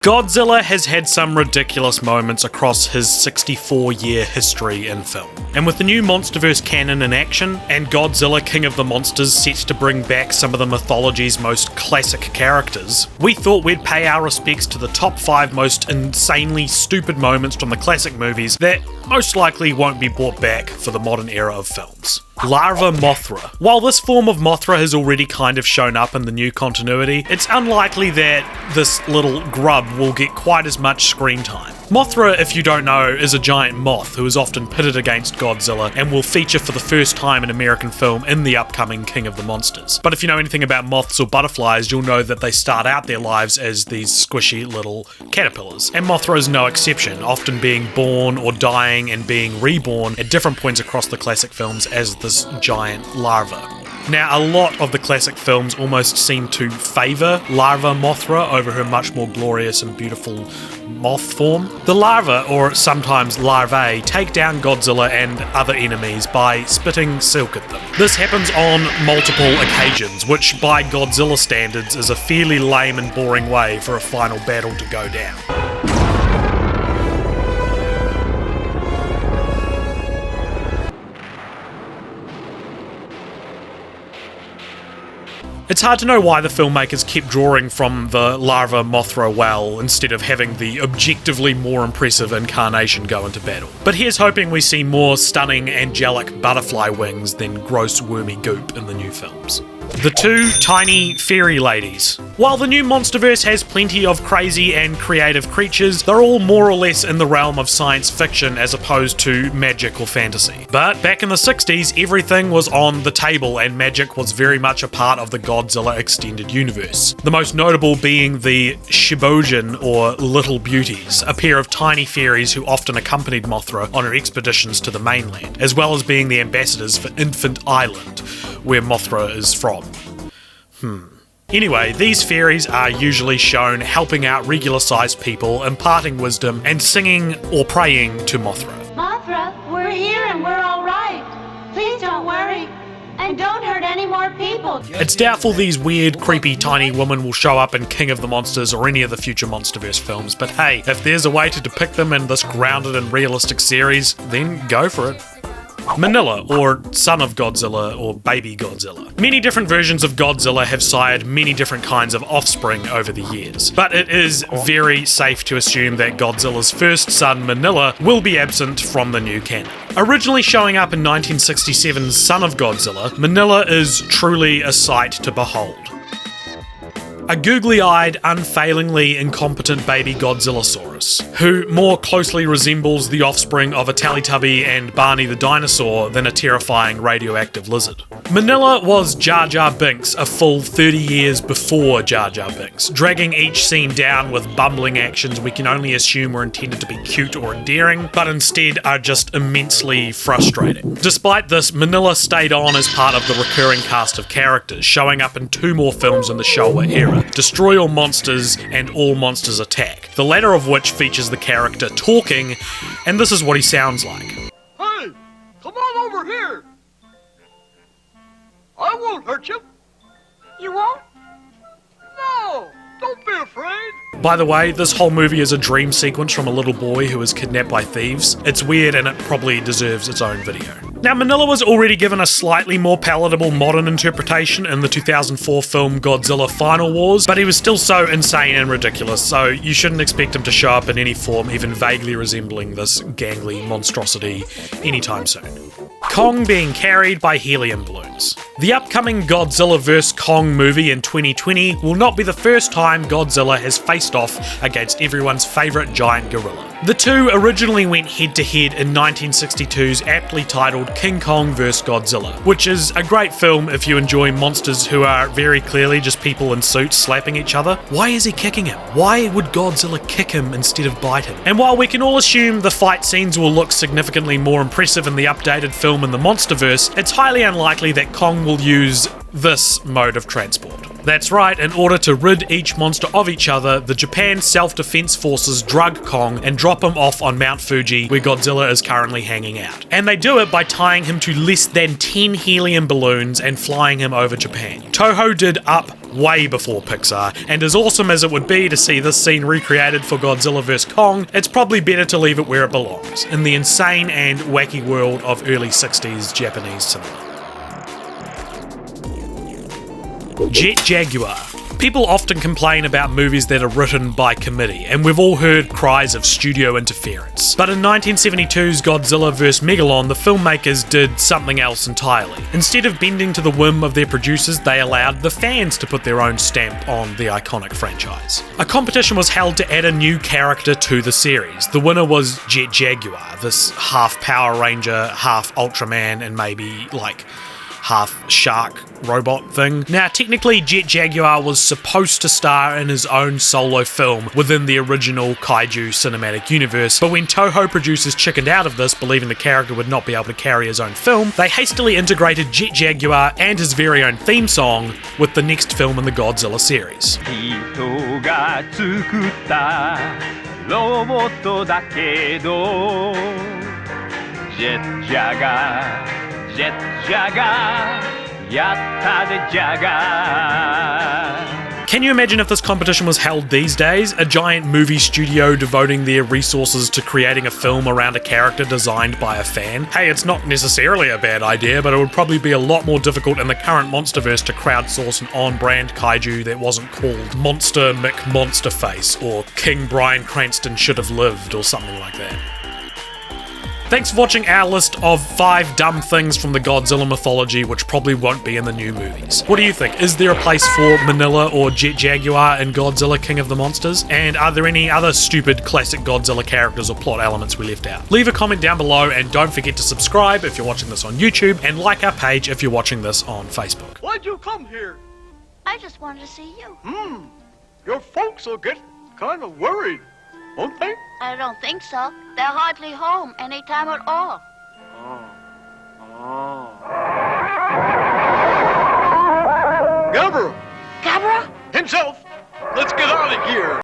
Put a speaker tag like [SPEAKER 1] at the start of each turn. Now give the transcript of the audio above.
[SPEAKER 1] Godzilla has had some ridiculous moments across his 64-year history in film. And with the new Monsterverse canon in action, and Godzilla King of the Monsters set to bring back some of the mythology's most classic characters, we thought we'd pay our respects to the top 5 most insanely stupid moments from the classic movies that most likely won't be brought back for the modern era of films. Larva Mothra. While this form of Mothra has already kind of shown up in the new continuity, it's unlikely that this little grub will get quite as much screen time. Mothra, if you don't know, is a giant moth who is often pitted against Godzilla and will feature for the first time in American film in the upcoming King of the Monsters. But if you know anything about moths or butterflies, you'll know that they start out their lives as these squishy little caterpillars. And Mothra is no exception, often being born or dying and being reborn at different points across the classic films as this giant larva. Now, a lot of the classic films almost seem to favour Larva Mothra over her much more glorious and beautiful moth form. The larva, or sometimes larvae, take down Godzilla and other enemies by spitting silk at them. This happens on multiple occasions, which by Godzilla standards is a fairly lame and boring way for a final battle to go down. It's hard to know why the filmmakers kept drawing from the Larva Mothra well instead of having the objectively more impressive incarnation go into battle. But here's hoping we see more stunning angelic butterfly wings than gross wormy goop in the new films. The two tiny fairy ladies. While the new Monsterverse has plenty of crazy and creative creatures, they're all more or less in the realm of science fiction as opposed to magic or fantasy. But back in the 60s, everything was on the table and magic was very much a part of the Godzilla extended universe. The most notable being the Shibojin, or Little Beauties, a pair of tiny fairies who often accompanied Mothra on her expeditions to the mainland, as well as being the ambassadors for Infant Island, where Mothra is from. Anyway, these fairies are usually shown helping out regular-sized people, imparting wisdom, and singing or praying to Mothra.
[SPEAKER 2] Mothra, we're here and we're all right. Please don't worry. And don't hurt any more people.
[SPEAKER 1] It's doubtful these weird, creepy, tiny women will show up in King of the Monsters or any of the future Monsterverse films, but hey, if there's a way to depict them in this grounded and realistic series, then go for it. Manila, or son of Godzilla, or baby Godzilla. Many different versions of Godzilla have sired many different kinds of offspring over the years, but it is very safe to assume that Godzilla's first son, Manila, will be absent from the new canon. Originally showing up in 1967's Son of Godzilla, Manila is truly a sight to behold. A googly-eyed, unfailingly incompetent baby Godzillasaurus, who more closely resembles the offspring of a Teletubby and Barney the dinosaur than a terrifying radioactive lizard. Manila was Jar Jar Binks a full 30 years before Jar Jar Binks, dragging each scene down with bumbling actions we can only assume were intended to be cute or endearing, but instead are just immensely frustrating. Despite this, Manila stayed on as part of the recurring cast of characters, showing up in 2 more films in the Showa era, Destroy All Monsters and All Monsters Attack, the latter of which features the character talking, and this is what he sounds like.
[SPEAKER 3] Hey, come on over here. I won't hurt you.
[SPEAKER 2] You won't?
[SPEAKER 3] No, don't be afraid.
[SPEAKER 1] By the way, this whole movie is a dream sequence from a little boy who is kidnapped by thieves. It's weird and it probably deserves its own video. Now, Manila was already given a slightly more palatable modern interpretation in the 2004 film Godzilla Final Wars, but he was still so insane and ridiculous, so you shouldn't expect him to show up in any form even vaguely resembling this gangly monstrosity anytime soon. Kong being carried by helium balloons. The upcoming Godzilla vs. Kong movie in 2020 will not be the first time Godzilla has faced off against everyone's favourite giant gorilla. The two originally went head-to-head in 1962's aptly titled King Kong vs. Godzilla, which is a great film if you enjoy monsters who are very clearly just people in suits slapping each other. Why is he kicking him? Why would Godzilla kick him instead of bite him? And while we can all assume the fight scenes will look significantly more impressive in the updated film in the Monsterverse, it's highly unlikely that Kong will use this mode of transport. That's right, in order to rid each monster of each other, the Japan Self-Defense Forces drug Kong and drop him off on Mount Fuji, where Godzilla is currently hanging out. And they do it by tying him to less than 10 helium balloons and flying him over Japan. Toho did Up way before Pixar, and as awesome as it would be to see this scene recreated for Godzilla vs. Kong, it's probably better to leave it where it belongs, in the insane and wacky world of early 60s Japanese cinema. Jet Jaguar. People often complain about movies that are written by committee, and we've all heard cries of studio interference. But in 1972's Godzilla vs. Megalon, the filmmakers did something else entirely. Instead of bending to the whim of their producers, they allowed the fans to put their own stamp on the iconic franchise. A competition was held to add a new character to the series. The winner was Jet Jaguar, this half Power Ranger, half Ultraman, and maybe like half shark robot thing. Now, technically, Jet Jaguar was supposed to star in his own solo film within the original Kaiju cinematic universe, but when Toho producers chickened out of this, believing the character would not be able to carry his own film, they hastily integrated Jet Jaguar and his very own theme song with the next film in the Godzilla series.
[SPEAKER 4] 人が作ったロボットだけどジェッジャガー Jet Jaguar, yatta de Jaguar.
[SPEAKER 1] Can you imagine if this competition was held these days? A giant movie studio devoting their resources to creating a film around a character designed by a fan? Hey, it's not necessarily a bad idea, but it would probably be a lot more difficult in the current Monsterverse to crowdsource an on-brand kaiju that wasn't called Monster McMonsterface or King Bryan Cranston Should Have Lived or something like that. Thanks for watching our list of 5 dumb things from the Godzilla mythology which probably won't be in the new movies. What do you think? Is there a place for Manila or Jet Jaguar in Godzilla King of the Monsters? And are there any other stupid classic Godzilla characters or plot elements we left out? Leave a comment down below and don't forget to subscribe if you're watching this on YouTube and like our page if you're watching this on Facebook.
[SPEAKER 3] Why'd you come here?
[SPEAKER 2] I just wanted to see you.
[SPEAKER 3] Your folks will get kind of worried, won't they?
[SPEAKER 2] I don't think so. They're hardly home any time at all.
[SPEAKER 3] Gabriel
[SPEAKER 2] Gabra?
[SPEAKER 3] himself. Let's get out of here.